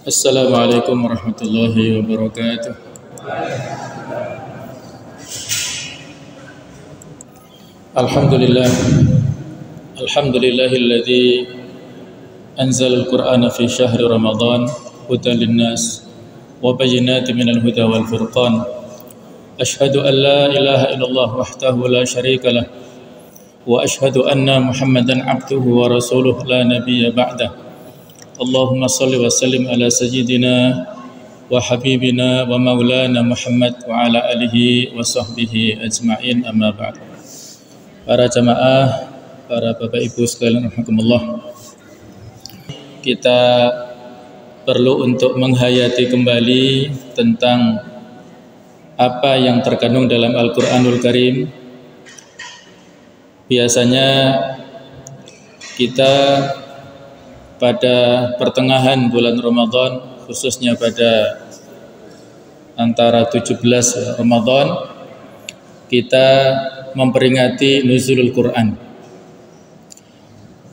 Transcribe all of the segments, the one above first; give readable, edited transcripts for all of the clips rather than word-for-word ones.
Assalamualaikum warahmatullahi wabarakatuh. Alhamdulillah. Alhamdulillahilladzi anzala al-Qur'ana fi syahri Ramadan hudan lin-nas wa bayyinatin minal huda wal furqan. Asyhadu an la ilaha illallah wahdahu la syarika lah wa asyhadu anna Muhammadan abduhu wa rasuluh la nabiyya ba'dah. Allahumma salli wa sallim ala sayyidina wa habibina wa maulana Muhammad wa ala alihi wa sahbihi ajma'in, amma ba'd. Para jamaah, para bapak ibu sekalian rahimakumullah, kita perlu untuk menghayati kembali tentang apa yang terkandung dalam Al-Qur'anul Karim. Biasanya kita pada pertengahan bulan Ramadan, khususnya pada antara 17 Ramadan, kita memperingati nuzulul Quran.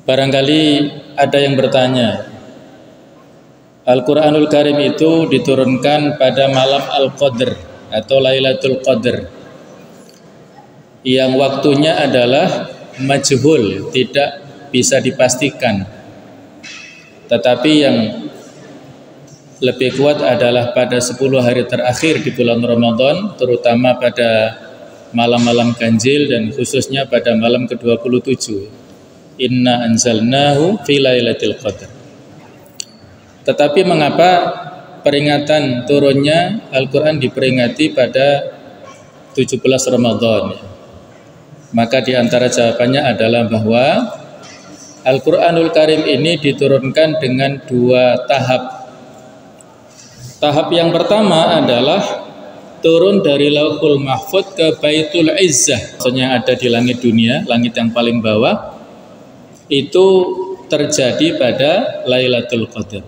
Barangkali ada yang bertanya, Al-Quranul Karim itu diturunkan pada malam Al-Qadr atau Lailatul Qadr, yang waktunya adalah majhul, tidak bisa dipastikan. Tetapi yang lebih kuat adalah pada 10 hari terakhir di bulan Ramadan, terutama pada malam-malam ganjil dan khususnya pada malam ke-27. Inna anzalnahu fi lailatul qadr. Tetapi mengapa peringatan turunnya Al-Quran diperingati pada 17 Ramadan? Maka di antara jawabannya adalah bahwa Al-Quranul Karim ini diturunkan dengan dua tahap. Tahap yang pertama adalah turun dari Lauhul Mahfuz ke Baitul Izzah, yang ada di langit dunia, langit yang paling bawah. Itu terjadi pada Lailatul Qadar.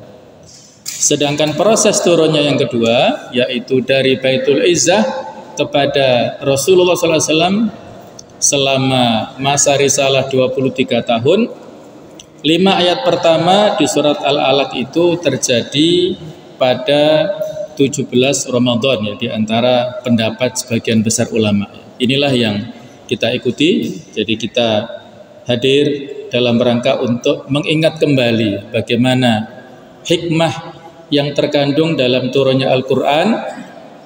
Sedangkan proses turunnya yang kedua, yaitu dari Baitul Izzah kepada Rasulullah SAW selama masa risalah 23 tahun. 5 ayat pertama di surat Al-Alaq itu terjadi pada 17 Ramadan, ya, di antara pendapat sebagian besar ulama. Inilah yang kita ikuti. Jadi kita hadir dalam rangka untuk mengingat kembali bagaimana hikmah yang terkandung dalam turunnya Al-Quran,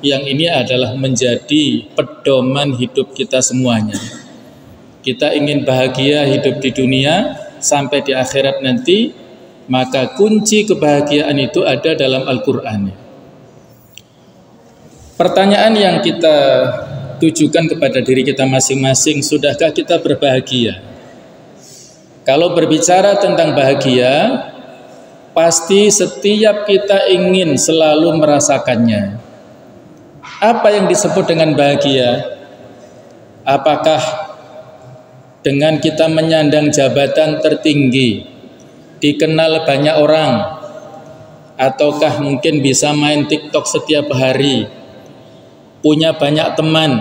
yang ini adalah menjadi pedoman hidup kita semuanya. Kita ingin bahagia hidup di dunia sampai di akhirat nanti, maka kunci kebahagiaan itu ada dalam Al-Quran. Pertanyaan yang kita tujukan kepada diri kita masing-masing, sudahkah kita berbahagia? Kalau berbicara tentang bahagia, pasti setiap kita ingin selalu merasakannya. Apa yang disebut dengan bahagia? Apakah dengan kita menyandang jabatan tertinggi, dikenal banyak orang, ataukah mungkin bisa main TikTok setiap hari, punya banyak teman,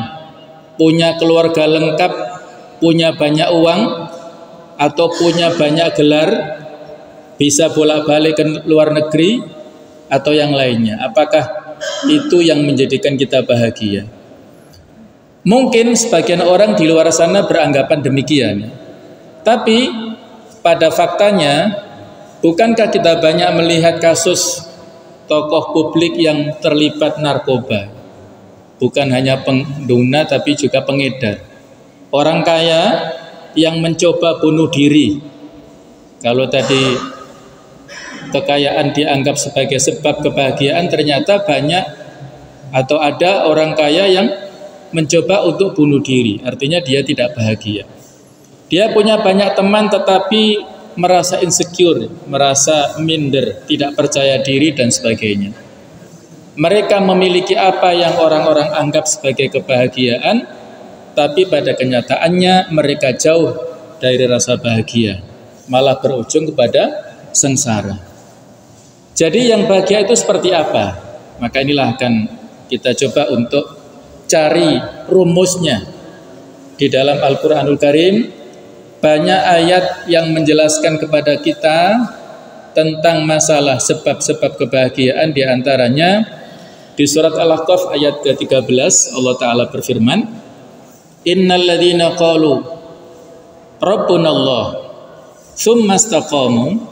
punya keluarga lengkap, punya banyak uang, atau punya banyak gelar, bisa bolak-balik ke luar negeri, atau yang lainnya? Apakah itu yang menjadikan kita bahagia? Mungkin sebagian orang di luar sana beranggapan demikian. Tapi pada faktanya, bukankah kita banyak melihat kasus tokoh publik yang terlibat narkoba? Bukan hanya pengguna tapi juga pengedar. Orang kaya yang mencoba bunuh diri. Kalau tadi kekayaan dianggap sebagai sebab kebahagiaan, ternyata banyak atau ada orang kaya yang mencoba untuk bunuh diri, artinya dia tidak bahagia. Dia punya banyak teman tetapi merasa insecure, merasa minder, tidak percaya diri dan sebagainya. Mereka memiliki apa yang orang-orang anggap sebagai kebahagiaan, tapi pada kenyataannya mereka jauh dari rasa bahagia, malah berujung kepada sengsara. Jadi yang bahagia itu seperti apa? Maka inilah akan kita coba untuk cari rumusnya di dalam Al-Quranul Karim. Banyak ayat yang menjelaskan kepada kita tentang masalah sebab-sebab kebahagiaan, di antaranya di surat Al-Ahqaf ayat ke-13 Allah Ta'ala berfirman, innal ladzina qalu rabbunallah tsumma istaqamu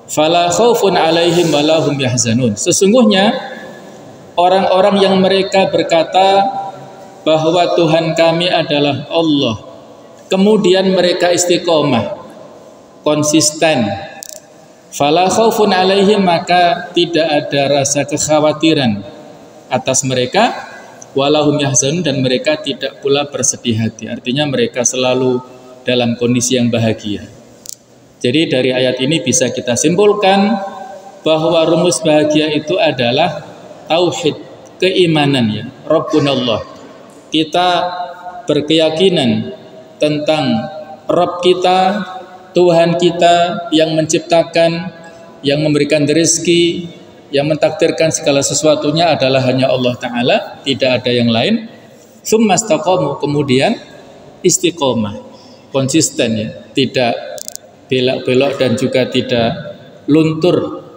fala khaufun 'alaihim wa lahum yahzanun. Sesungguhnya orang-orang yang mereka berkata bahwa Tuhan kami adalah Allah, kemudian mereka istiqomah, konsisten, fala khaufun 'alaihim, maka tidak ada rasa kekhawatiran atas mereka, walahum yahzanun, dan mereka tidak pula bersedih hati. Artinya mereka selalu dalam kondisi yang bahagia. Jadi dari ayat ini bisa kita simpulkan bahwa rumus bahagia itu adalah tauhid, keimanan ya, Rabbunallah. Kita berkeyakinan tentang Rabb kita, Tuhan kita yang menciptakan, yang memberikan rezeki, yang mentakdirkan segala sesuatunya adalah hanya Allah Ta'ala, tidak ada yang lain. Tsumma istaqamu, kemudian istiqomah, konsisten ya, tidak belok-belok dan juga tidak luntur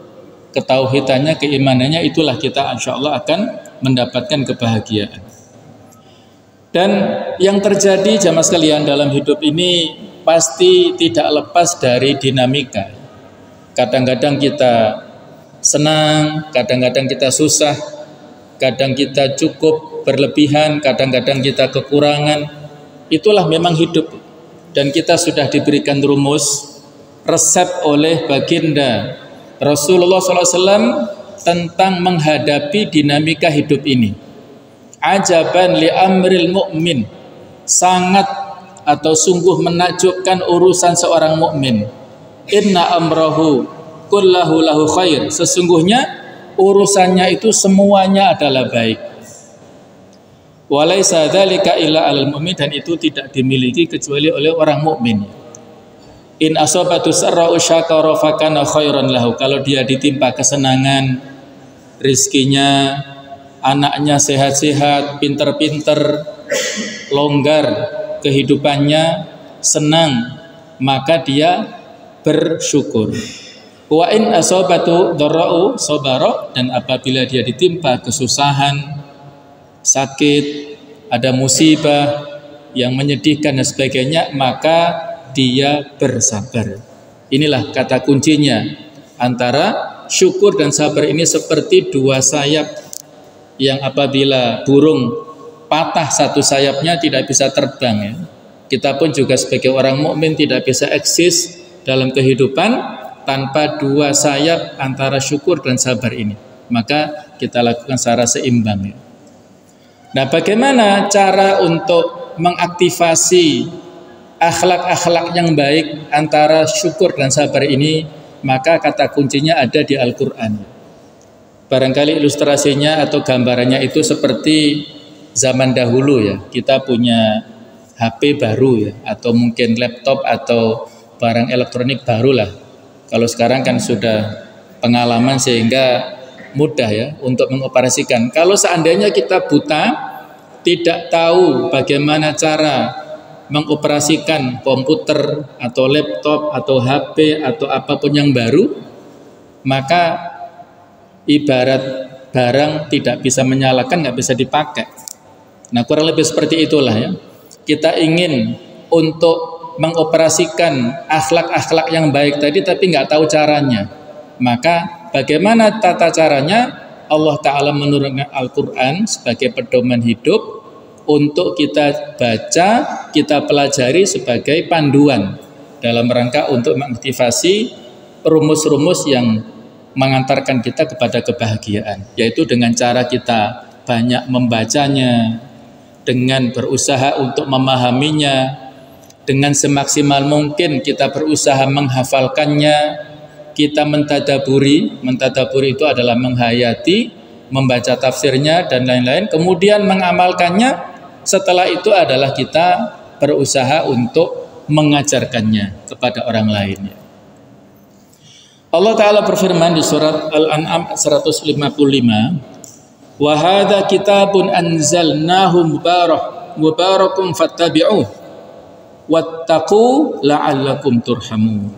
ketauhidannya, keimanannya. Itulah kita insya Allah akan mendapatkan kebahagiaan. Dan yang terjadi jamaah sekalian dalam hidup ini pasti tidak lepas dari dinamika. Kadang-kadang kita senang, kadang-kadang kita susah, kadang kita cukup berlebihan, kadang-kadang kita kekurangan. Itulah memang hidup. Dan kita sudah diberikan rumus, resep oleh baginda Rasulullah SAW tentang menghadapi dinamika hidup ini. Ajaban li amril mu'min, sangat atau sungguh menakjubkan urusan seorang mukmin. Inna amrahu kullahu lahu khair, sesungguhnya urusannya itu semuanya adalah baik. Walaisa dzalika illa alal mu'min, dan itu tidak dimiliki kecuali oleh orang mukmin. In asabatu sarra'u syakara fakana khairan lahu, kalau dia ditimpa kesenangan, rizkinya, anaknya sehat-sehat, pinter-pinter, longgar kehidupannya, senang, maka dia bersyukur. Wa in asabatu dharra'u sabara, dan apabila dia ditimpa kesusahan, sakit, ada musibah yang menyedihkan dan sebagainya, maka dia bersabar. Inilah kata kuncinya. Antara syukur dan sabar ini seperti dua sayap yang apabila burung patah satu sayapnya tidak bisa terbang ya. Kita pun juga sebagai orang mukmin tidak bisa eksis dalam kehidupan tanpa dua sayap antara syukur dan sabar ini. Maka kita lakukan secara seimbang ya. Nah, bagaimana cara untuk mengaktifasi akhlak-akhlak yang baik antara syukur dan sabar ini? Maka kata kuncinya ada di Al-Quran. Barangkali ilustrasinya atau gambarannya itu seperti zaman dahulu ya. Kita punya HP baru ya, atau mungkin laptop atau barang elektronik baru lah. Kalau sekarang kan sudah pengalaman sehingga mudah ya untuk mengoperasikan. Kalau seandainya kita buta, tidak tahu bagaimana cara mengoperasikan komputer atau laptop atau HP atau apapun yang baru, maka ibarat barang tidak bisa menyalakan, nggak bisa dipakai. Nah, kurang lebih seperti itulah ya. Kita ingin untuk mengoperasikan akhlak-akhlak yang baik tadi, tapi nggak tahu caranya. Maka bagaimana tata caranya? Allah Ta'ala menurunkan Al-Quran sebagai pedoman hidup untuk kita baca, kita pelajari sebagai panduan dalam rangka untuk mengaktifasi rumus-rumus yang mengantarkan kita kepada kebahagiaan, yaitu dengan cara kita banyak membacanya, dengan berusaha untuk memahaminya, dengan semaksimal mungkin kita berusaha menghafalkannya, kita mentadaburi itu adalah menghayati, membaca tafsirnya dan lain-lain, kemudian mengamalkannya. Setelah itu adalah kita berusaha untuk mengajarkannya kepada orang lain. Allah Ta'ala berfirman di surat Al-An'am 155, wa hadza kitabun anzalnahu mubarakum fattabi'uh wattaqu la'allakum turhamun.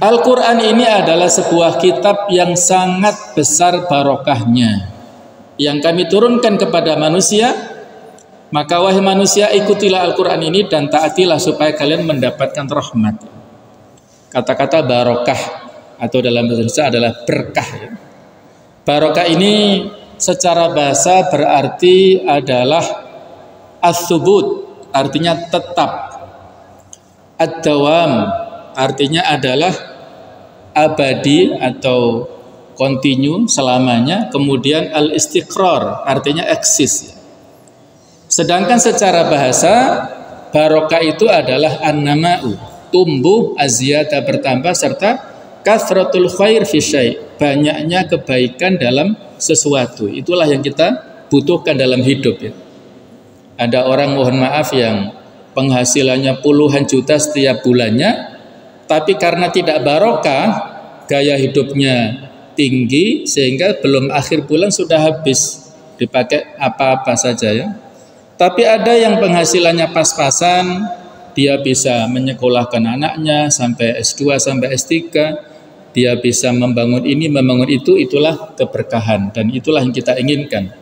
Al-Quran ini adalah sebuah kitab yang sangat besar barokahnya, yang kami turunkan kepada manusia. Maka wahai manusia, ikutilah Al-Quran ini dan taatilah supaya kalian mendapatkan rahmat. Kata-kata barokah atau dalam bahasa Indonesia adalah berkah. Barokah ini secara bahasa berarti adalah as-subut, artinya tetap. Ad-dawam artinya adalah abadi atau continue selamanya. Kemudian al-istiqrar artinya eksis. Sedangkan secara bahasa barokah itu adalah an-nama'u, tumbuh, aziyata bertambah, serta kathratul khair fi syai', banyaknya kebaikan dalam sesuatu. Itulah yang kita butuhkan dalam hidup ya. Ada orang, mohon maaf, yang penghasilannya puluhan juta setiap bulannya, tapi karena tidak barokah, gaya hidupnya tinggi sehingga belum akhir bulan sudah habis dipakai apa-apa saja ya. Tapi ada yang penghasilannya pas-pasan, dia bisa menyekolahkan anaknya sampai S2 sampai S3, dia bisa membangun ini, membangun itu. Itulah keberkahan dan itulah yang kita inginkan.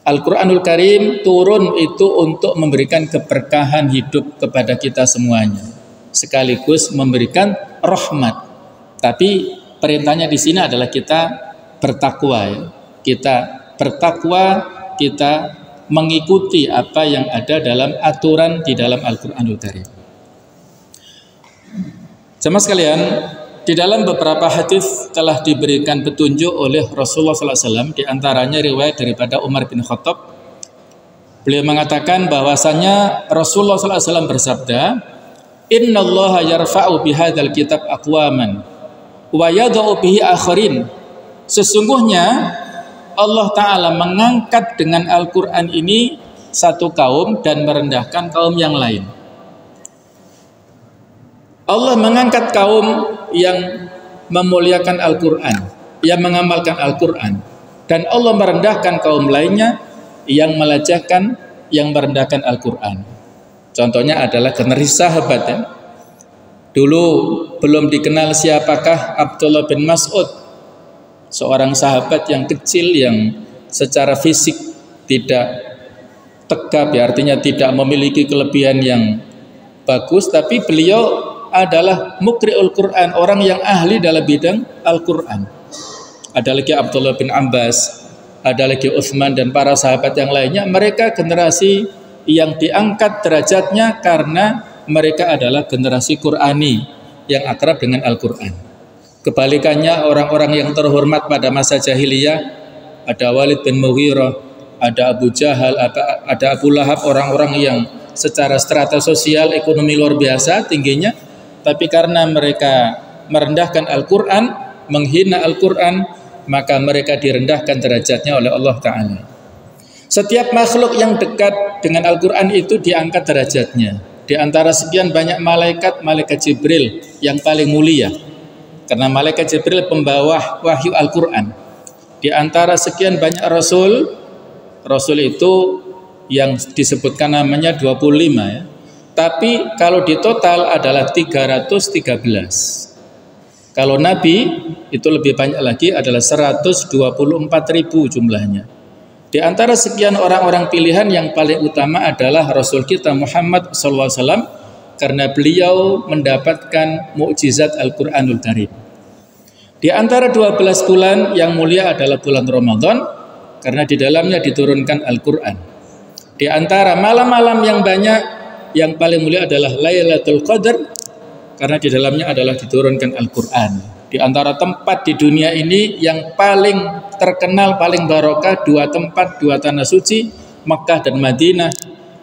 Al-Quranul Karim turun itu untuk memberikan keberkahan hidup kepada kita semuanya, sekaligus memberikan rahmat. Tapi perintahnya di sini adalah kita bertakwa ya. Kita bertakwa, kita mengikuti apa yang ada dalam aturan di dalam Al-Quranul Karim. Jemaah sekalian, di dalam beberapa hadis telah diberikan petunjuk oleh Rasulullah SAW, di antaranya riwayat daripada Umar bin Khattab. Beliau mengatakan bahwasanya Rasulullah SAW bersabda, Inna allaha yarfa'u bihadzal kitab aqwaman wa yadha'u bihi akharin. Sesungguhnya Allah Ta'ala mengangkat dengan Al-Quran ini satu kaum dan merendahkan kaum yang lain. Allah mengangkat kaum yang memuliakan Al-Quran, yang mengamalkan Al-Quran, dan Allah merendahkan kaum lainnya yang melecehkan, yang merendahkan Al-Quran. Contohnya adalah generasi sahabat ya. Dulu belum dikenal siapakah Abdullah bin Mas'ud, seorang sahabat yang kecil yang secara fisik tidak tegap ya, artinya tidak memiliki kelebihan yang bagus, tapi beliau adalah muqri'ul Quran, orang yang ahli dalam bidang Al-Quran. Ada lagi Abdullah bin Abbas, ada lagi Utsman dan para sahabat yang lainnya. Mereka generasi yang diangkat derajatnya karena mereka adalah generasi Qurani yang akrab dengan Al-Quran. Kebalikannya orang-orang yang terhormat pada masa jahiliyah, ada Walid bin Mughirah, ada Abu Jahal, ada Abu Lahab, orang-orang yang secara strata sosial ekonomi luar biasa tingginya, tapi karena mereka merendahkan Al-Quran, menghina Al-Quran, maka mereka direndahkan derajatnya oleh Allah Ta'ala. Setiap makhluk yang dekat dengan Al-Quran itu diangkat derajatnya. Di antara sekian banyak malaikat, malaikat Jibril yang paling mulia, karena malaikat Jibril pembawa wahyu Al-Quran. Di antara sekian banyak rasul, rasul itu yang disebutkan namanya 25 ya. Tapi kalau di total adalah 313. Kalau nabi itu lebih banyak lagi, adalah 124.000 jumlahnya. Di antara sekian orang-orang pilihan yang paling utama adalah Rasul kita Muhammad SAW, karena beliau mendapatkan mukjizat Al-Quranul Karim. Di antara 12 bulan yang mulia adalah bulan Ramadan, karena di dalamnya diturunkan Al-Quran. Di antara malam-malam yang banyak, yang paling mulia adalah Lailatul Qadar, karena di dalamnya adalah diturunkan Al-Quran. Di antara tempat di dunia ini yang paling terkenal, paling barokah, dua tempat, dua tanah suci, Makkah dan Madinah,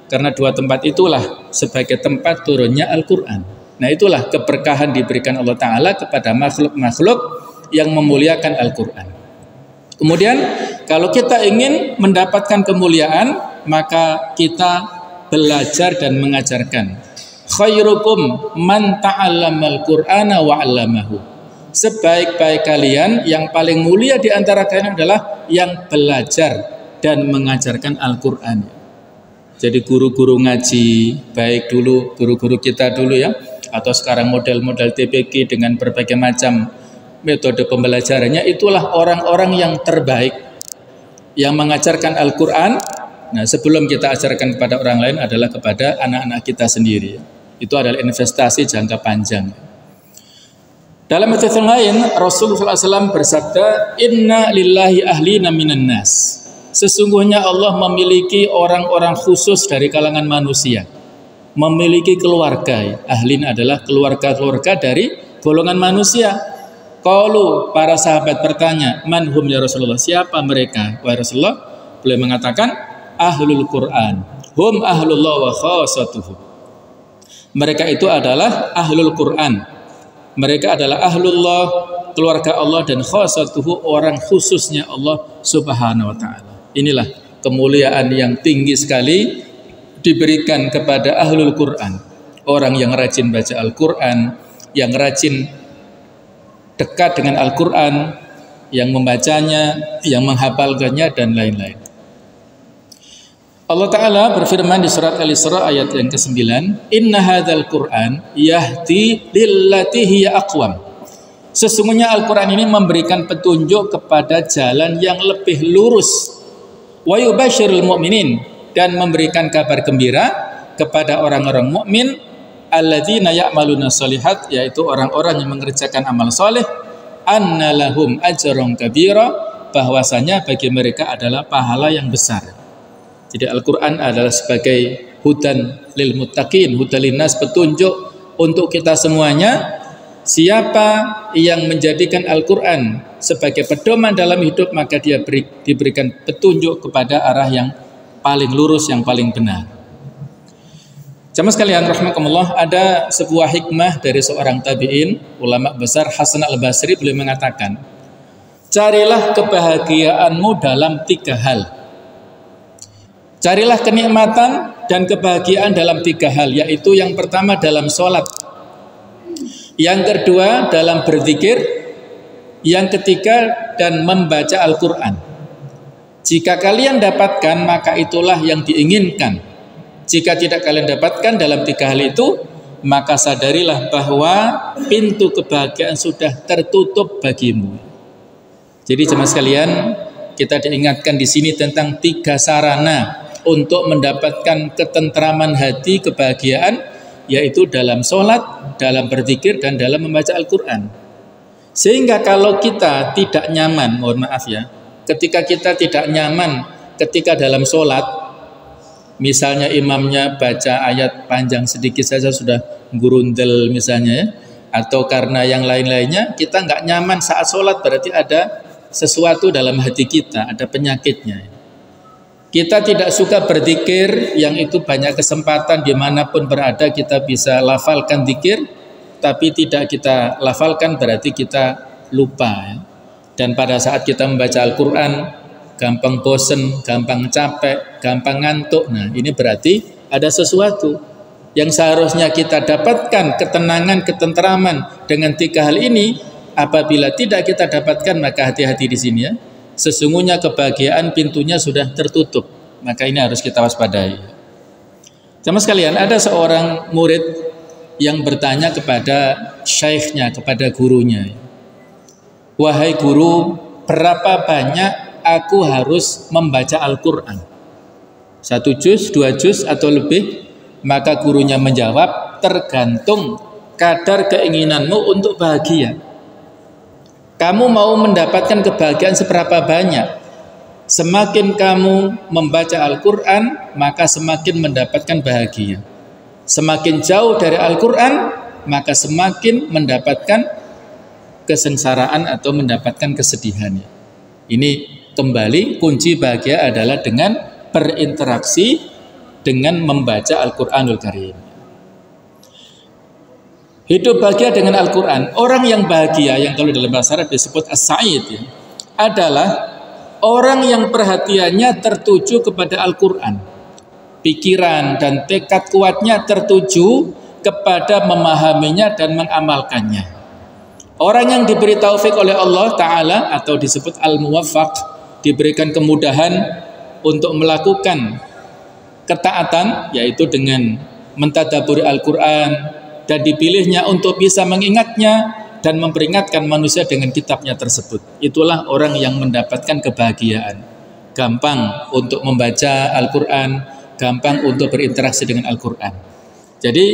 karena dua tempat itulah sebagai tempat turunnya Al-Quran. Nah, itulah keberkahan diberikan Allah Ta'ala kepada makhluk-makhluk yang memuliakan Al-Quran. Kemudian kalau kita ingin mendapatkan kemuliaan, maka kita belajar dan mengajarkan. Khairukum man ta'allamal Qur'ana wa 'allamahu. Sebaik-baik kalian, yang paling mulia di antara kalian adalah yang belajar dan mengajarkan Al-Quran. Jadi guru-guru ngaji, baik dulu guru-guru kita dulu ya, atau sekarang model-model TPQ dengan berbagai macam metode pembelajarannya, itulah orang-orang yang terbaik yang mengajarkan Al-Quran. Nah, sebelum kita ajarkan kepada orang lain adalah kepada anak-anak kita sendiri. Itu adalah investasi jangka panjang. Dalam hadits yang lain, Rasulullah SAW bersabda, Inna lillahi ahlina minan nas. Sesungguhnya Allah memiliki orang-orang khusus dari kalangan manusia. Memiliki keluarga. Ahlin adalah keluarga-keluarga dari golongan manusia. Qalu, para sahabat bertanya, man hum ya Rasulullah, siapa mereka? Wahai Rasulullah, beliau mengatakan, ahlul Quran. Hum ahlullah wa khasatuhu. Mereka itu adalah ahlul Quran. Mereka adalah ahlullah, keluarga Allah, dan khasatuhu, orang khususnya Allah subhanahu wa ta'ala. Inilah kemuliaan yang tinggi sekali diberikan kepada ahlul Quran. Orang yang rajin baca Al-Quran, yang rajin dekat dengan Al-Quran, yang membacanya, yang menghafalkannya, dan lain-lain. Allah Ta'ala berfirman di surat Al-Isra ayat yang ke-9, Inna hadzal Qur'an yahdi lillati hiya aqwam. Sesungguhnya Al-Quran ini memberikan petunjuk kepada jalan yang lebih lurus. Wa yubasyirul mu'minin, dan memberikan kabar gembira kepada orang-orang mukmin, alladzina ya'maluna shalihat, yaitu orang-orang yang mengerjakan amal soleh, anna lahum ajrun kabira, bahwasanya bagi mereka adalah pahala yang besar. Jadi Al-Quran adalah sebagai hudan lil muttaqin, hudan linnas, petunjuk untuk kita semuanya. Siapa yang menjadikan Al-Quran sebagai pedoman dalam hidup, maka dia diberikan petunjuk kepada arah yang paling lurus, yang paling benar. Jamaah sekalian rahimakumullah, ada sebuah hikmah dari seorang tabi'in, ulama besar Hasan al-Basri, beliau mengatakan, carilah kebahagiaanmu dalam 3 hal. Carilah kenikmatan dan kebahagiaan dalam 3 hal, yaitu yang pertama dalam sholat, yang kedua dalam berzikir, yang ketiga dan membaca Al-Quran. Jika kalian dapatkan, maka itulah yang diinginkan. Jika tidak kalian dapatkan dalam 3 hal itu, maka sadarilah bahwa pintu kebahagiaan sudah tertutup bagimu. Jadi jemaah sekalian, kita diingatkan di sini tentang 3 sarana untuk mendapatkan ketentraman hati, kebahagiaan, yaitu dalam sholat, dalam berzikir, dan dalam membaca Al-Quran. Sehingga kalau kita tidak nyaman, mohon maaf ya, ketika kita tidak nyaman ketika dalam sholat, misalnya imamnya baca ayat panjang sedikit saja sudah gurundel misalnya ya, atau karena yang lain-lainnya, kita nggak nyaman saat sholat, berarti ada sesuatu dalam hati kita, ada penyakitnya. Kita tidak suka berzikir, yang itu banyak kesempatan dimanapun berada kita bisa lafalkan zikir, tapi tidak kita lafalkan berarti kita lupa ya. Dan pada saat kita membaca Al-Quran, gampang bosen, gampang capek, gampang ngantuk. Nah, ini berarti ada sesuatu yang seharusnya kita dapatkan ketenangan, ketentraman dengan 3 hal ini. Apabila tidak kita dapatkan, maka hati-hati di sini ya. Sesungguhnya kebahagiaan pintunya sudah tertutup, maka ini harus kita waspadai. Jamaah sekalian, ada seorang murid yang bertanya kepada syekhnya, kepada gurunya, wahai guru, berapa banyak aku harus membaca Al-Quran? 1 juz, 2 juz atau lebih? Maka gurunya menjawab, tergantung kadar keinginanmu untuk bahagia. Kamu mau mendapatkan kebahagiaan seberapa banyak? Semakin kamu membaca Al-Quran, maka semakin mendapatkan bahagia. Semakin jauh dari Al-Quran, maka semakin mendapatkan kesengsaraan atau mendapatkan kesedihan. Ini kembali kunci bahagia adalah dengan berinteraksi dengan membaca Al-Quranul Karim. Hidup bahagia dengan Al-Quran. Orang yang bahagia, yang kalau dalam bahasa Arab disebut as-sa'id ya, adalah orang yang perhatiannya tertuju kepada Al-Quran. Pikiran dan tekad kuatnya tertuju kepada memahaminya dan mengamalkannya. Orang yang diberi taufik oleh Allah Ta'ala atau disebut al-muwaffaq, diberikan kemudahan untuk melakukan ketaatan, yaitu dengan mentadaburi Al-Quran, dan dipilihnya untuk bisa mengingatnya dan memperingatkan manusia dengan kitabnya tersebut. Itulah orang yang mendapatkan kebahagiaan. Gampang untuk membaca Al-Quran, gampang untuk berinteraksi dengan Al-Quran. Jadi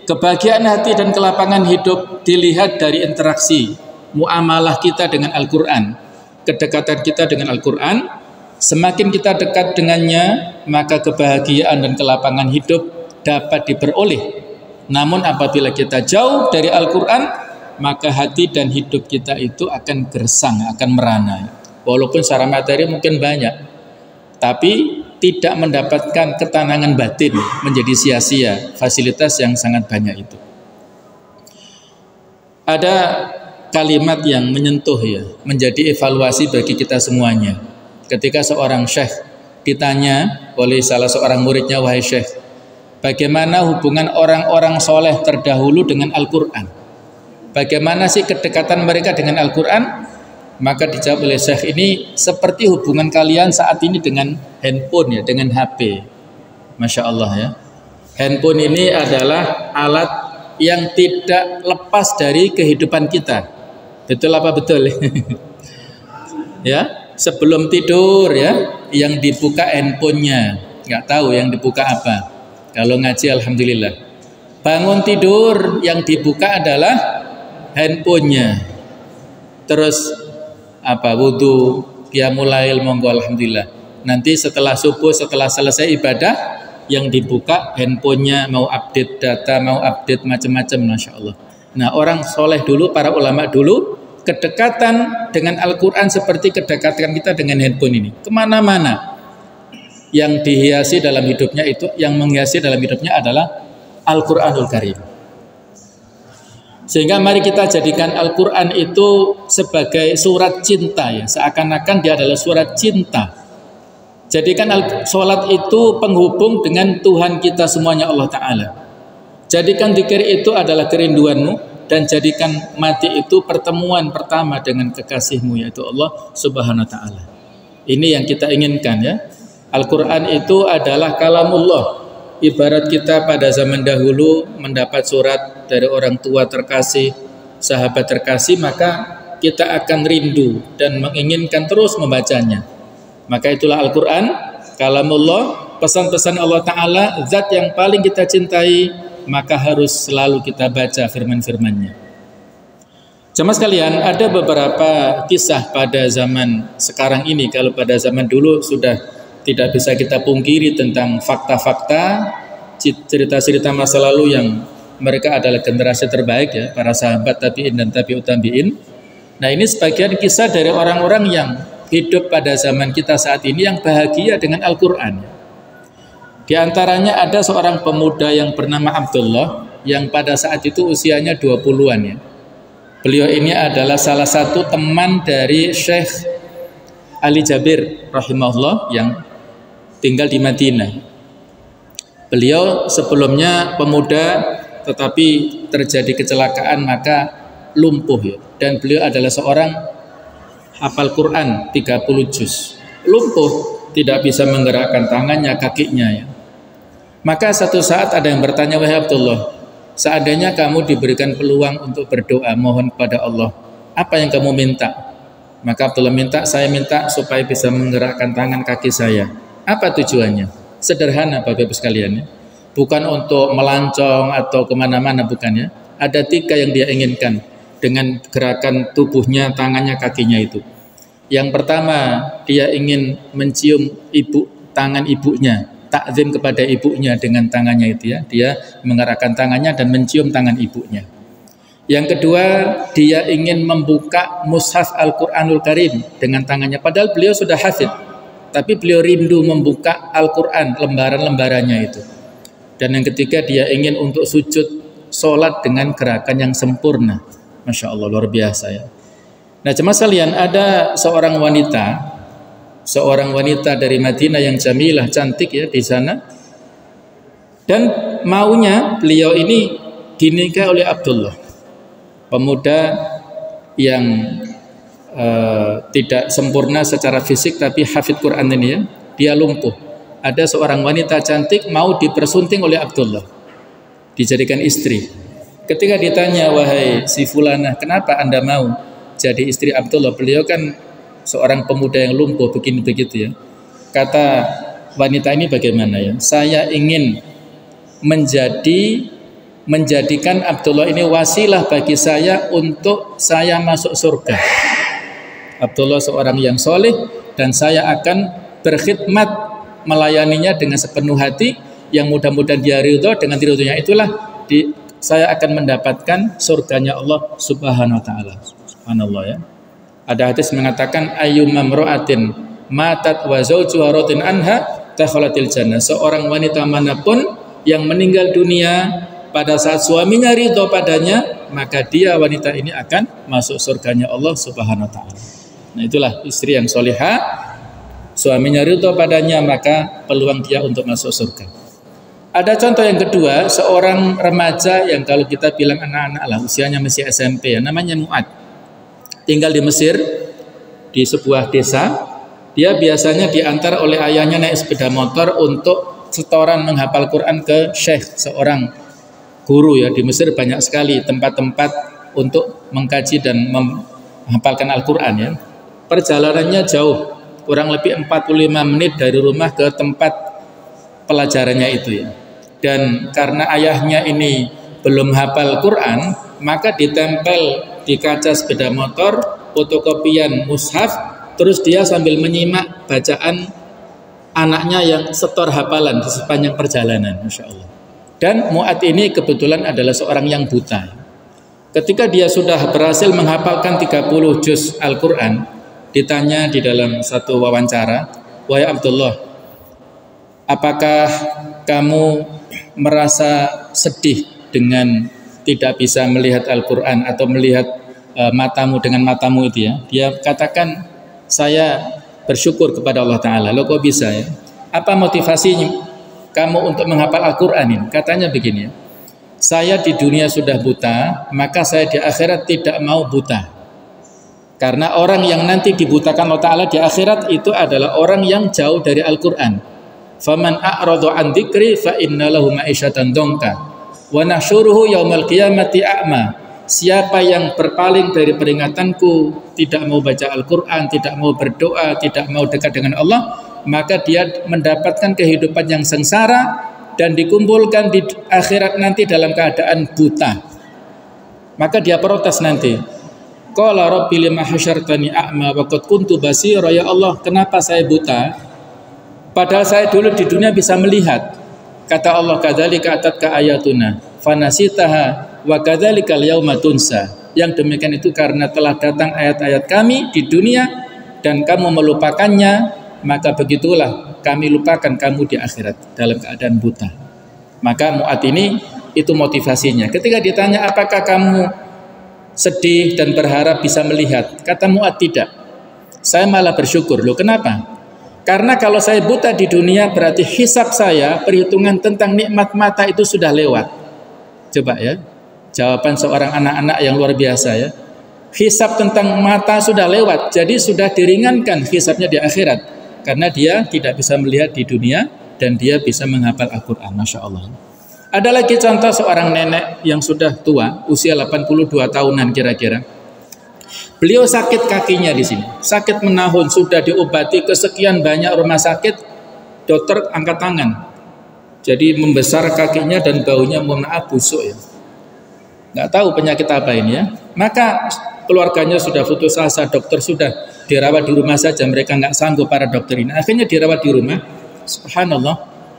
kebahagiaan hati dan kelapangan hidup dilihat dari interaksi muamalah kita dengan Al-Quran, kedekatan kita dengan Al-Quran. Semakin kita dekat dengannya, maka kebahagiaan dan kelapangan hidup dapat diperoleh. Namun apabila kita jauh dari Al-Quran, maka hati dan hidup kita itu akan gersang, akan merana. Walaupun secara materi mungkin banyak, tapi tidak mendapatkan ketenangan batin, menjadi sia-sia fasilitas yang sangat banyak itu. Ada kalimat yang menyentuh ya, menjadi evaluasi bagi kita semuanya. Ketika seorang syekh ditanya oleh salah seorang muridnya, wahai syekh, bagaimana hubungan orang-orang soleh terdahulu dengan Al-Quran? Bagaimana sih kedekatan mereka dengan Al-Quran? Maka dijawab oleh syekh, ini seperti hubungan kalian saat ini dengan handphone ya, dengan HP. Masya Allah ya. Handphone ini adalah alat yang tidak lepas dari kehidupan kita. Betul apa betul? Ya. Sebelum tidur ya, yang dibuka handphonenya, nggak tahu yang dibuka apa. Kalau ngaji alhamdulillah. Bangun tidur yang dibuka adalah handphonenya. Terus apa? Wudu, qiyamul lail, monggo alhamdulillah. Nanti setelah subuh, setelah selesai ibadah, yang dibuka handphonenya, mau update data, mau update macam-macam, masya Allah. Nah orang soleh dulu, para ulama dulu, kedekatan dengan Al-Quran seperti kedekatan kita dengan handphone ini. Kemana-mana yang dihiasi dalam hidupnya itu, yang menghiasi dalam hidupnya adalah Al-Quranul Karim. Sehingga mari kita jadikan Al-Quran itu sebagai surat cinta ya, seakan-akan dia adalah surat cinta. Jadikan sholat itu penghubung dengan Tuhan kita semuanya, Allah Ta'ala. Jadikan dzikir itu adalah kerinduanmu, dan jadikan mati itu pertemuan pertama dengan kekasihmu, yaitu Allah Subhanahu wa Ta'ala. Ini yang kita inginkan ya. Al-Quran itu adalah kalamullah. Ibarat kita pada zaman dahulu mendapat surat dari orang tua terkasih, sahabat terkasih, maka kita akan rindu dan menginginkan terus membacanya. Maka itulah Al-Quran, kalamullah, pesan-pesan Allah Ta'ala, zat yang paling kita cintai, maka harus selalu kita baca firman-firmannya. Jemaah sekalian, ada beberapa kisah pada zaman sekarang ini. Kalau pada zaman dulu sudah tidak bisa kita pungkiri tentang fakta-fakta, cerita-cerita masa lalu yang mereka adalah generasi terbaik ya, para sahabat tabi'in dan tabi'ut tabi'in. Nah ini sebagian kisah dari orang-orang yang hidup pada zaman kita saat ini yang bahagia dengan Al-Quran. Di antaranya ada seorang pemuda yang bernama Abdullah yang pada saat itu usianya 20-an ya. Beliau ini adalah salah satu teman dari Syekh Ali Jabir rahimahullah yang tinggal di Madinah. Beliau sebelumnya pemuda tetapi terjadi kecelakaan maka lumpuh ya. Dan beliau adalah seorang hafal Quran 30 juz. Lumpuh, tidak bisa menggerakkan tangannya, kakinya ya. Maka satu saat ada yang bertanya, wahai Abdullah, seandainya kamu diberikan peluang untuk berdoa, mohon kepada Allah, apa yang kamu minta? Maka Abdullah minta, saya minta supaya bisa menggerakkan tangan kaki saya. Apa tujuannya? Sederhana Bapak Ibu sekalian ya. Bukan untuk melancong atau kemana-mana, bukan ya. Ada 3 yang dia inginkan dengan gerakan tubuhnya, tangannya, kakinya itu. Yang pertama, dia ingin mencium tangan ibunya, takzim kepada ibunya dengan tangannya itu ya. Dia mengerahkan tangannya dan mencium tangan ibunya. Yang kedua, dia ingin membuka mushaf Al-Quranul Karim dengan tangannya. Padahal beliau sudah hafid, tapi beliau rindu membuka Al-Quran, lembaran-lembarannya itu. Dan yang ketiga, dia ingin untuk sujud sholat dengan gerakan yang sempurna. Masya Allah, luar biasa ya. Nah jemaah sekalian, ada seorang wanita dari Madinah yang jamilah, cantik ya di sana. Dan maunya beliau ini dinikah oleh Abdullah, pemuda yang tidak sempurna secara fisik tapi hafid Quran ini ya. Dia lumpuh. Ada seorang wanita cantik mau dipersunting oleh Abdullah, dijadikan istri. Ketika ditanya, wahai si Fulanah, kenapa Anda mau jadi istri Abdullah? Beliau kan seorang pemuda yang lumpuh begini begitu ya. Kata wanita ini bagaimana ya? Saya ingin menjadikan Abdullah ini wasilah bagi saya untuk saya masuk surga. Abdullah seorang yang soleh dan saya akan berkhidmat melayaninya dengan sepenuh hati yang mudah-mudahan dia ridho. Dengan ridhonya itulah saya akan mendapatkan surganya Allah Subhanahu wa taala. Subhanallah ya. Ada hadis mengatakan ayyumma imra'atin matat wa zawjuha radin anha dakhalatil jannah. Seorang wanita manapun yang meninggal dunia pada saat suaminya ridho padanya, maka dia wanita ini akan masuk surganya Allah Subhanahu wa taala. Nah, itulah istri yang solihah, suaminya ridho padanya, maka peluang dia untuk masuk surga. Ada contoh yang kedua, seorang remaja yang kalau kita bilang anak-anak lah, usianya masih SMP ya, namanya Mu'ad. Tinggal di Mesir, di sebuah desa. Dia biasanya diantar oleh ayahnya naik sepeda motor untuk setoran menghafal Quran ke syekh, seorang guru ya. Di Mesir banyak sekali tempat-tempat untuk mengkaji dan menghafalkan Al-Quran ya. Perjalanannya jauh, kurang lebih 45 menit dari rumah ke tempat pelajarannya itu ya. Dan karena ayahnya ini belum hafal Quran, maka ditempel di kaca sepeda motor fotokopian mushaf, terus dia sambil menyimak bacaan anaknya yang setor hafalan di sepanjang perjalanan. Masya Allah. Dan Mu'ad ini kebetulan adalah seorang yang buta. Ketika dia sudah berhasil menghafalkan 30 juz Al-Quran, ditanya di dalam satu wawancara, wahai Abdullah, apakah kamu merasa sedih dengan tidak bisa melihat Al-Quran atau melihat matamu dengan matamu itu ya? Dia katakan, saya bersyukur kepada Allah Ta'ala. Loh kok bisa ya? Apa motivasinya kamu untuk menghafal Al-Quran ini? Katanya begini ya, saya di dunia sudah buta, maka saya di akhirat tidak mau buta. Karena orang yang nanti dibutakan Allah Ta'ala di akhirat itu adalah orang yang jauh dari Al-Quran. Faman a'rada an dzikri fa inna lahu ma'isyatan dhanka wa nahsyuruhu yaumal qiyamati a'ma. Siapa yang berpaling dari peringatanku, tidak mau baca Al-Quran, tidak mau berdoa, tidak mau dekat dengan Allah, maka dia mendapatkan kehidupan yang sengsara dan dikumpulkan di akhirat nanti dalam keadaan buta. Maka dia protes nanti. Qala rabbi lima hasyartani a'ma wa qad kuntu basira. Ya Allah, kenapa saya buta? Padahal saya dulu di dunia bisa melihat. Kata Allah, kadzalika atatka ayatuna fanasitaha wa kadzalikal yauma tunsa. Yang demikian itu karena telah datang ayat-ayat kami di dunia dan kamu melupakannya, maka begitulah kami lupakan kamu di akhirat dalam keadaan buta. Maka Mu'ad ini itu motivasinya. Ketika ditanya apakah kamu sedih dan berharap bisa melihat, kata Mu'ad tidak. Saya malah bersyukur. Loh kenapa? Karena kalau saya buta di dunia berarti hisab saya, perhitungan tentang nikmat mata itu sudah lewat. Coba ya, jawaban seorang anak-anak yang luar biasa ya. Hisab tentang mata sudah lewat, jadi sudah diringankan hisabnya di akhirat. Karena dia tidak bisa melihat di dunia dan dia bisa menghafal Al-Quran. Masya Allah. Ada lagi contoh seorang nenek yang sudah tua, usia 82 tahunan kira-kira. Beliau sakit kakinya di sini, sakit menahun, sudah diobati ke sekian banyak rumah sakit, dokter angkat tangan. Jadi membesar kakinya dan baunya mohon maaf busuk ya. Nggak tahu penyakit apa ini ya. Maka keluarganya sudah putus asa, dokter sudah dirawat di rumah saja, mereka nggak sanggup para dokter ini. Akhirnya dirawat di rumah. Subhanallah,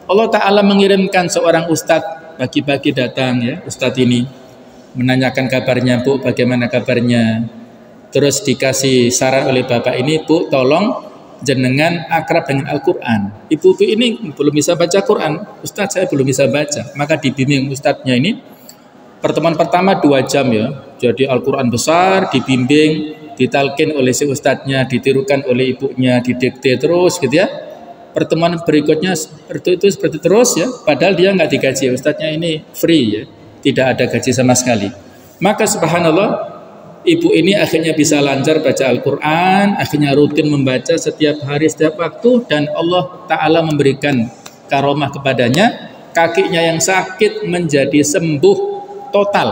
Allah Ta'ala mengirimkan seorang ustadz, pagi-pagi datang ya, ustadz ini menanyakan kabarnya, Bu, bagaimana kabarnya? Terus dikasih saran oleh bapak ini, Bu, tolong jenengan akrab dengan Al-Quran. Ibu ini belum bisa baca Quran. Ustadz, saya belum bisa baca. Maka dibimbing ustadznya ini. Pertemuan pertama 2 jam ya. Jadi Al-Quran besar, dibimbing, ditalkin oleh si ustadznya, ditirukan oleh ibunya, didikte terus gitu ya. Pertemuan berikutnya seperti terus ya. Padahal dia nggak digaji. Ustadznya ini free ya. Tidak ada gaji sama sekali. Maka subhanallah, ibu ini akhirnya bisa lancar baca Al-Quran, akhirnya rutin membaca setiap hari, setiap waktu, dan Allah Ta'ala memberikan karomah kepadanya, kakinya yang sakit menjadi sembuh total.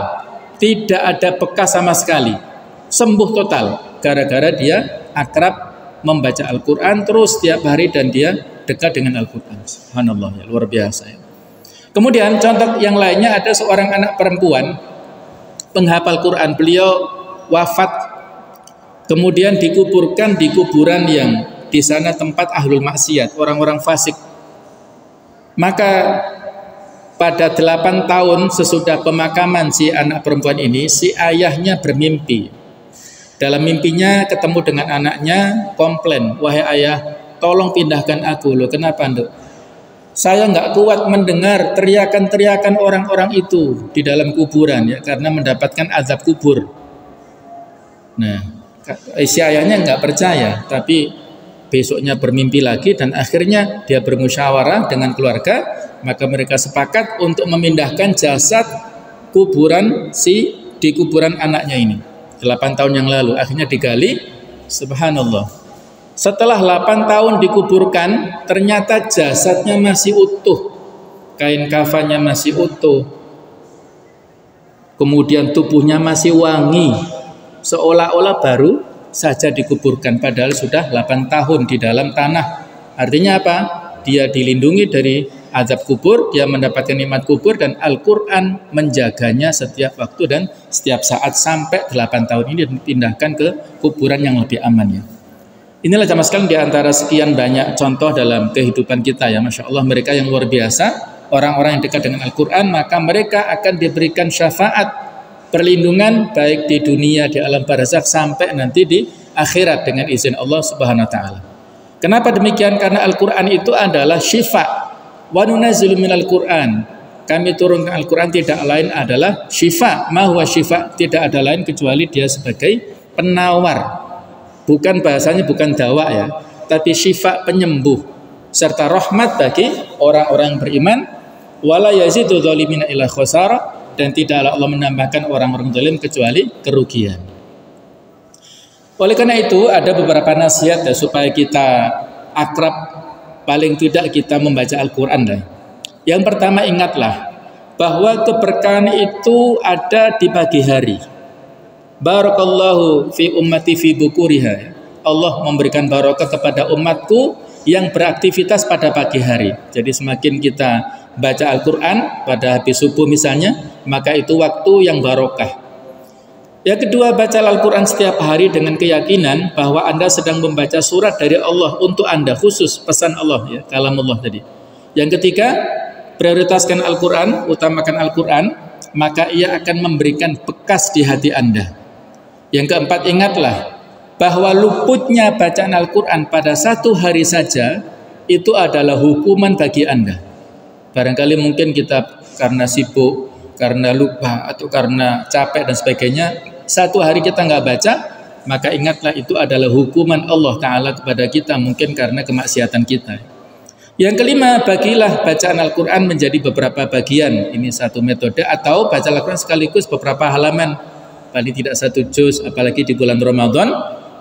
tidak ada bekas sama sekali, sembuh total gara-gara dia akrab membaca Al-Quran terus setiap hari dan dia dekat dengan Al-Quran. Subhanallah, ya, luar biasa ya. Kemudian contoh yang lainnya, ada seorang anak perempuan penghafal Quran, beliau wafat kemudian dikuburkan di kuburan yang di sana tempat ahlul maksiat, orang-orang fasik. Maka pada 8 tahun sesudah pemakaman si anak perempuan ini, si ayahnya bermimpi. Dalam mimpinya ketemu dengan anaknya, komplain, "Wahai ayah, tolong pindahkan aku." Loh, kenapa, Nduk? Saya nggak kuat mendengar teriakan-teriakan orang-orang itu di dalam kuburan, ya, karena mendapatkan azab kubur. Nah, si ayahnya nggak percaya, tapi besoknya bermimpi lagi dan akhirnya dia bermusyawarah dengan keluarga, maka mereka sepakat untuk memindahkan jasad kuburan di kuburan anaknya ini. 8 tahun yang lalu akhirnya digali. Subhanallah, setelah 8 tahun dikuburkan, ternyata jasadnya masih utuh, kain kafannya masih utuh, kemudian tubuhnya masih wangi, seolah-olah baru saja dikuburkan, padahal sudah 8 tahun di dalam tanah. Artinya apa? Dia dilindungi dari azab kubur, dia mendapatkan nikmat kubur, dan Al-Quran menjaganya setiap waktu dan setiap saat sampai 8 tahun ini dipindahkan ke kuburan yang lebih aman, ya. Inilah jamaah sekalian di antara sekian banyak contoh dalam kehidupan kita, ya. Masya Allah, mereka yang luar biasa, orang-orang yang dekat dengan Al-Quran, maka mereka akan diberikan syafaat, perlindungan baik di dunia, di alam barzakh, sampai nanti di akhirat dengan izin Allah Subhanahu wa taala. Kenapa demikian? Karena Al-Quran itu adalah syifa. Wa nunazzilu minal Qur'an. Kami turunkan Al-Quran tidak lain adalah syifa. Ma huwa syifa, tidak ada lain kecuali dia sebagai penawar. Bukan bahasanya bukan dawa, ya, tapi syifa, penyembuh, serta rahmat bagi orang-orang beriman. Wala yazidu dzalimina illa khasara, dan tidaklah Allah menambahkan orang-orang zalim kecuali kerugian. Oleh karena itu ada beberapa nasihat, ya, supaya kita akrab, paling tidak kita membaca Al-Quran. Yang pertama, ingatlah bahwa keberkahan itu ada di pagi hari. Barakallahu fi ummati fi bukuriha. Allah memberikan barokah kepada umatku yang beraktivitas pada pagi hari. Jadi semakin kita baca Al-Quran pada habis subuh misalnya, maka itu waktu yang barokah. Yang kedua, baca Al-Quran setiap hari dengan keyakinan bahwa Anda sedang membaca surat dari Allah untuk Anda, khusus pesan Allah, ya, kalamullah tadi. Yang ketiga, prioritaskan Al-Quran, utamakan Al-Quran, maka ia akan memberikan bekas di hati Anda. Yang keempat, ingatlah bahwa luputnya bacaan Al-Quran pada 1 hari saja itu adalah hukuman bagi Anda. Barangkali mungkin kita karena sibuk, karena lupa, atau karena capek dan sebagainya, 1 hari kita nggak baca, maka ingatlah itu adalah hukuman Allah Ta'ala kepada kita, mungkin karena kemaksiatan kita. Yang kelima, bagilah bacaan Al-Quran menjadi beberapa bagian. Ini satu metode, atau baca Al-Quran sekaligus beberapa halaman, paling tidak 1 juz, apalagi di bulan Ramadan.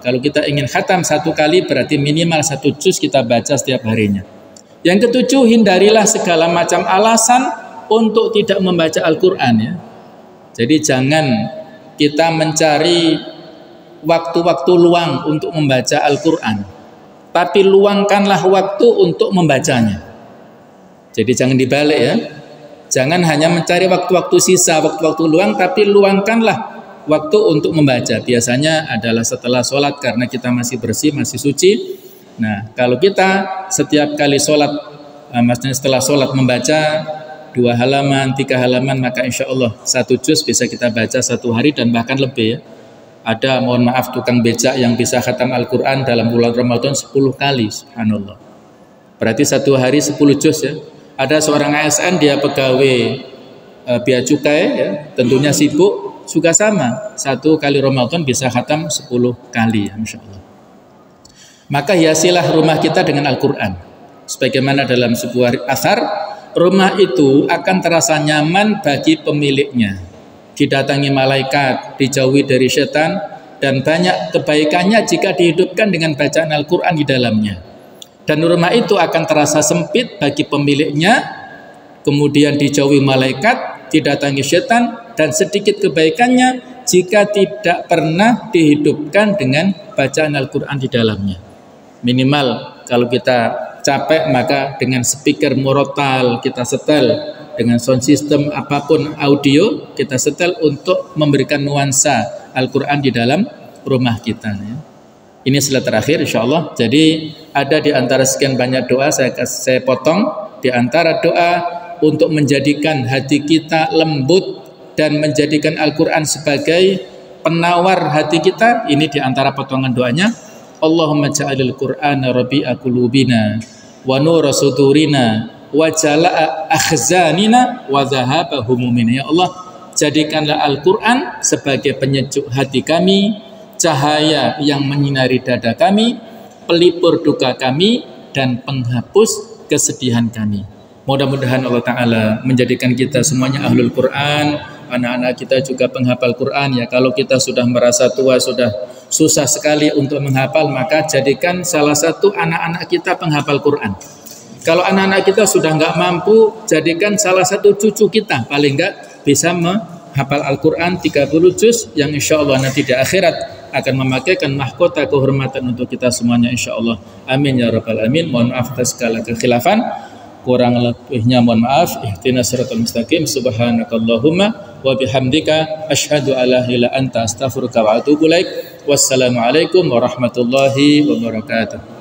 Kalau kita ingin khatam 1 kali, berarti minimal 1 juz kita baca setiap harinya. Yang ketujuh, hindarilah segala macam alasan untuk tidak membaca Al-Quran, ya. Jadi jangan kita mencari waktu-waktu luang untuk membaca Al-Quran, tapi luangkanlah waktu untuk membacanya. Jadi jangan dibalik, ya. Jangan hanya mencari waktu-waktu sisa, waktu-waktu luang, tapi luangkanlah waktu untuk membaca. Biasanya adalah setelah sholat, karena kita masih bersih, masih suci. Nah, kalau kita setiap kali sholat, maksudnya setelah sholat membaca 2 halaman, 3 halaman, maka insya Allah 1 juz bisa kita baca 1 hari dan bahkan lebih, ya. Ada, mohon maaf, tukang becak yang bisa khatam Al-Quran dalam bulan Ramadan 10 kali, subhanallah. Berarti 1 hari 10 juz, ya. Ada seorang ASN, dia pegawai bea cukai, ya, tentunya sibuk, juga sama, 1 kali Ramadan bisa khatam 10 kali, ya, insya Allah. Maka hiasilah rumah kita dengan Al-Quran. Sebagaimana dalam sebuah athar, rumah itu akan terasa nyaman bagi pemiliknya. Didatangi malaikat, dijauhi dari setan, dan banyak kebaikannya jika dihidupkan dengan bacaan Al-Quran di dalamnya. Dan rumah itu akan terasa sempit bagi pemiliknya, kemudian dijauhi malaikat, didatangi setan, dan sedikit kebaikannya jika tidak pernah dihidupkan dengan bacaan Al-Quran di dalamnya. Minimal kalau kita capek maka dengan speaker murotal kita setel, dengan sound system apapun audio kita setel untuk memberikan nuansa Al-Quran di dalam rumah kita ya. Ini slide terakhir insyaallah. Jadi ada di antara sekian banyak doa saya potong di antara doa untuk menjadikan hati kita lembut dan menjadikan Al-Quran sebagai penawar hati kita. Ini di antara potongan doanya, Allahumma ja'alil Qur'ana rabi'a qulubina wa nura sudurina wa jala'a akhzanina wa dhahaba humumina. Ya Allah, jadikanlah Al-Quran sebagai penyejuk hati kami, cahaya yang menyinari dada kami, pelipur duka kami, dan penghapus kesedihan kami. Mudah-mudahan Allah Ta'ala menjadikan kita semuanya ahlul Quran, anak-anak kita juga penghafal Quran ya. Kalau kita sudah merasa tua, sudah susah sekali untuk menghafal, maka jadikan salah satu anak-anak kita penghafal Quran. Kalau anak-anak kita sudah nggak mampu, jadikan salah satu cucu kita paling nggak bisa menghafal Al-Quran 30 juz yang insya Allah nanti di akhirat akan memakaikan mahkota kehormatan untuk kita semuanya insya Allah. Amin ya rabbal alamin. Mohon maaf atas segala kekhilafan, kurang lebihnya mohon maaf. Ihdinas siratal mustaqim. Subhanakallahumma wa bihamdika asyhadu alla ilaha illa anta astaghfiruka wa atubu ilaik. Wassalamualaikum warahmatullahi wabarakatuh.